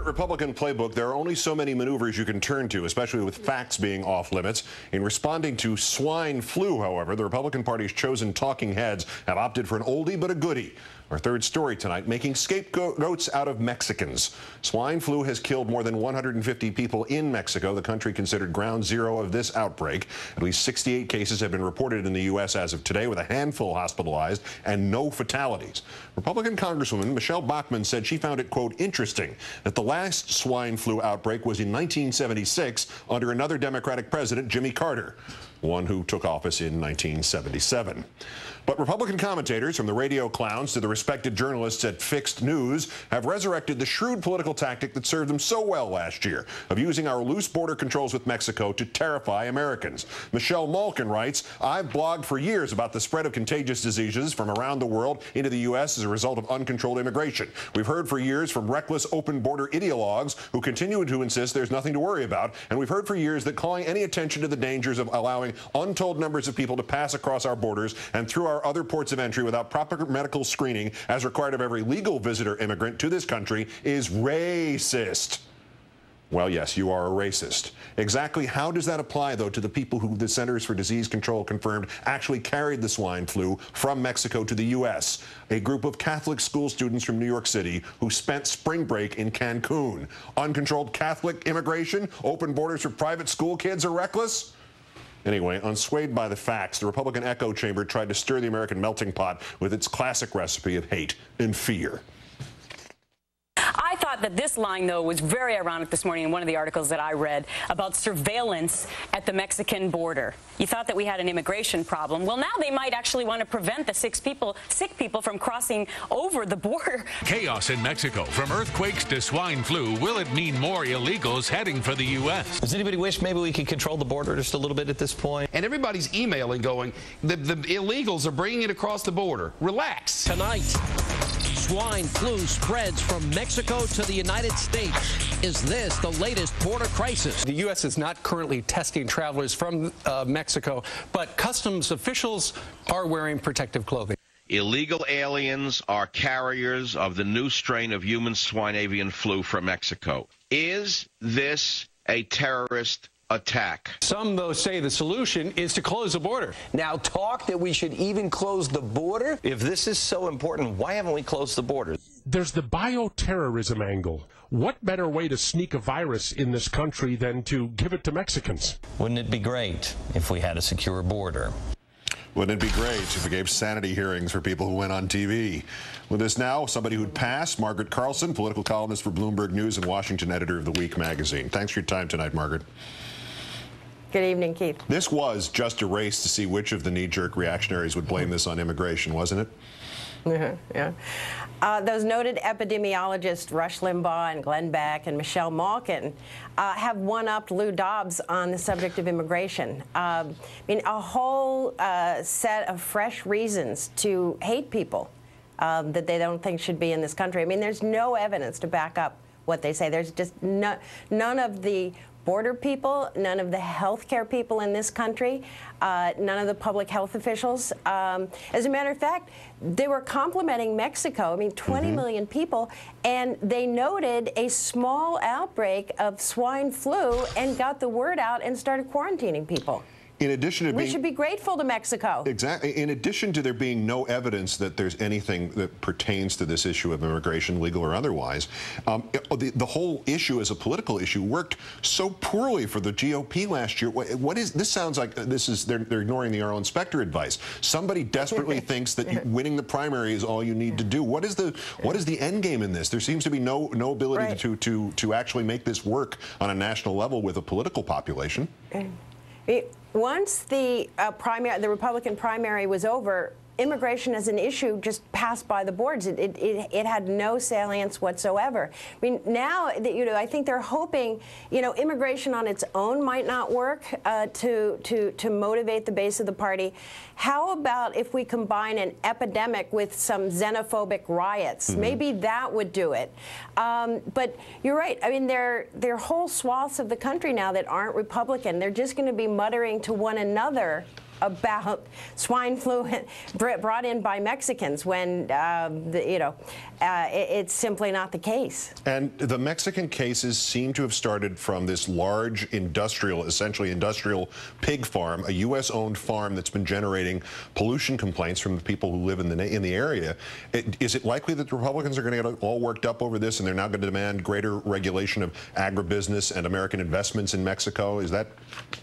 Republican playbook, there are only so many maneuvers you can turn to, especially with facts being off limits. In responding to swine flu, however, the Republican Party's chosen talking heads have opted for an oldie but a goodie. Our third story tonight, making scapegoats out of Mexicans. Swine flu has killed more than 150 people in Mexico, the country considered ground zero of this outbreak. At least 68 cases have been reported in the U.S. as of today, with a handful hospitalized and no fatalities. Republican Congresswoman Michelle Bachmann said she found it, quote, interesting that the last swine flu outbreak was in 1976 under another Democratic president, Jimmy Carter, one who took office in 1977. But Republican commentators, from the radio clowns to the respected journalists at Fixed News, have resurrected the shrewd political tactic that served them so well last year of using our loose border controls with Mexico to terrify Americans. Michelle Malkin writes, I've blogged for years about the spread of contagious diseases from around the world into the U.S. as a result of uncontrolled immigration. We've heard for years from reckless open border ideologues who continue to insist there's nothing to worry about. And we've heard for years that calling any attention to the dangers of allowing untold numbers of people to pass across our borders and through our other ports of entry without proper medical screening, as required of every legal visitor immigrant to this country, is racist. Well, yes, you are a racist. Exactly how does that apply, though, to the people who the Centers for Disease Control confirmed actually carried the swine flu from Mexico to the U.S.? A group of Catholic school students from New York City who spent spring break in Cancun. Uncontrolled Catholic immigration, open borders for private school kids are reckless? Anyway, unswayed by the facts, the Republican echo chamber tried to stir the American melting pot with its classic recipe of hate and fear. I thought that this line, though, was very ironic this morning in one of the articles that I read about surveillance at the Mexican border. You thought that we had an immigration problem. Well, now they might actually want to prevent the sick people from crossing over the border. Chaos in Mexico, from earthquakes to swine flu. Will it mean more illegals heading for the U.S.? Does anybody wish maybe we could control the border just a little bit at this point? And everybody's emailing going, the illegals are bringing it across the border. Relax. Tonight, swine flu spreads from Mexico to the United States. Is this the latest border crisis? The U.S. is not currently testing travelers from Mexico, but customs officials are wearing protective clothing. Illegal aliens are carriers of the new strain of human swine avian flu from Mexico. Is this a terrorist attack? Some, though, say the solution is to close the border. Now, talk that we should even close the border? If this is so important, why haven't we closed the border? There's the bioterrorism angle. What better way to sneak a virus in this country than to give it to Mexicans? Wouldn't it be great if we had a secure border? Wouldn't it be great if we gave sanity hearings for people who went on TV? With us now, somebody who'd pass, Margaret Carlson, political columnist for Bloomberg News and Washington editor of The Week magazine. Thanks for your time tonight, Margaret. Good evening, Keith. This was just a race to see which of the knee-jerk reactionaries would blame this on immigration, wasn't it? Yeah. Those noted epidemiologists Rush Limbaugh and Glenn Beck and Michelle Malkin have one-upped Lou Dobbs on the subject of immigration. I mean, a whole set of fresh reasons to hate people that they don't think should be in this country. I mean, there's no evidence to back up what they say. There's just none of the border people, none of the healthcare people in this country, none of the public health officials. As a matter of fact, they were complimenting Mexico, I mean, 20 million people, and they noted a small outbreak of swine flu and got the word out and started quarantining people. In addition to we should be grateful to Mexico. Exactly. In addition to there being no evidence that there's anything that pertains to this issue of immigration, legal or otherwise, the whole issue as a political issue worked so poorly for the GOP last year. What is this? Sounds like they're ignoring the Earl Inspector advice. Somebody desperately thinks that winning the primary is all you need to do. What is the end game in this? There seems to be no ability to actually make this work on a national level with a political population. Once the Republican primary was over, immigration as an issue just passed by the boards. It had no salience whatsoever. I mean, now, I think they're hoping, immigration on its own might not work to motivate the base of the party. How about if we combine an epidemic with some xenophobic riots? Maybe that would do it. But you're right. I mean, there are whole swaths of the country now that aren't Republican. They're just going to be muttering to one another about swine flu brought in by Mexicans when, it's simply not the case. And the Mexican cases seem to have started from this large industrial, essentially industrial pig farm, a U.S.-owned farm that's been generating pollution complaints from the people who live in the area. Is it likely that the Republicans are going to get all worked up over this and they're now going to demand greater regulation of agribusiness and American investments in Mexico? Is that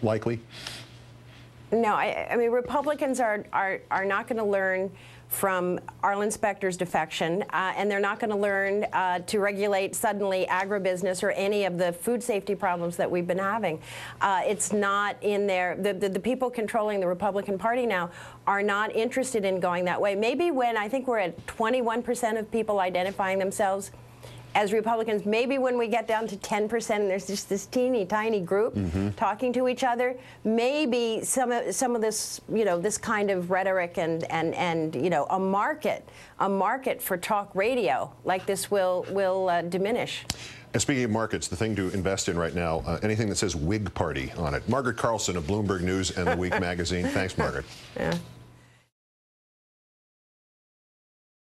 likely? No, I mean, Republicans are not going to learn from Arlen Specter's defection, and they're not going to learn to regulate suddenly agribusiness or any of the food safety problems that we've been having. It's not in there. The people controlling the Republican Party now are not interested in going that way. Maybe when I think we're at 21% of people identifying themselves as Republicans, maybe when we get down to 10% and there's just this teeny tiny group talking to each other, maybe some of this, this kind of rhetoric and a market for talk radio like this will diminish. And speaking of markets, the thing to invest in right now, anything that says Whig Party on it. Margaret Carlson of Bloomberg News and The Week magazine. Thanks, Margaret. Yeah.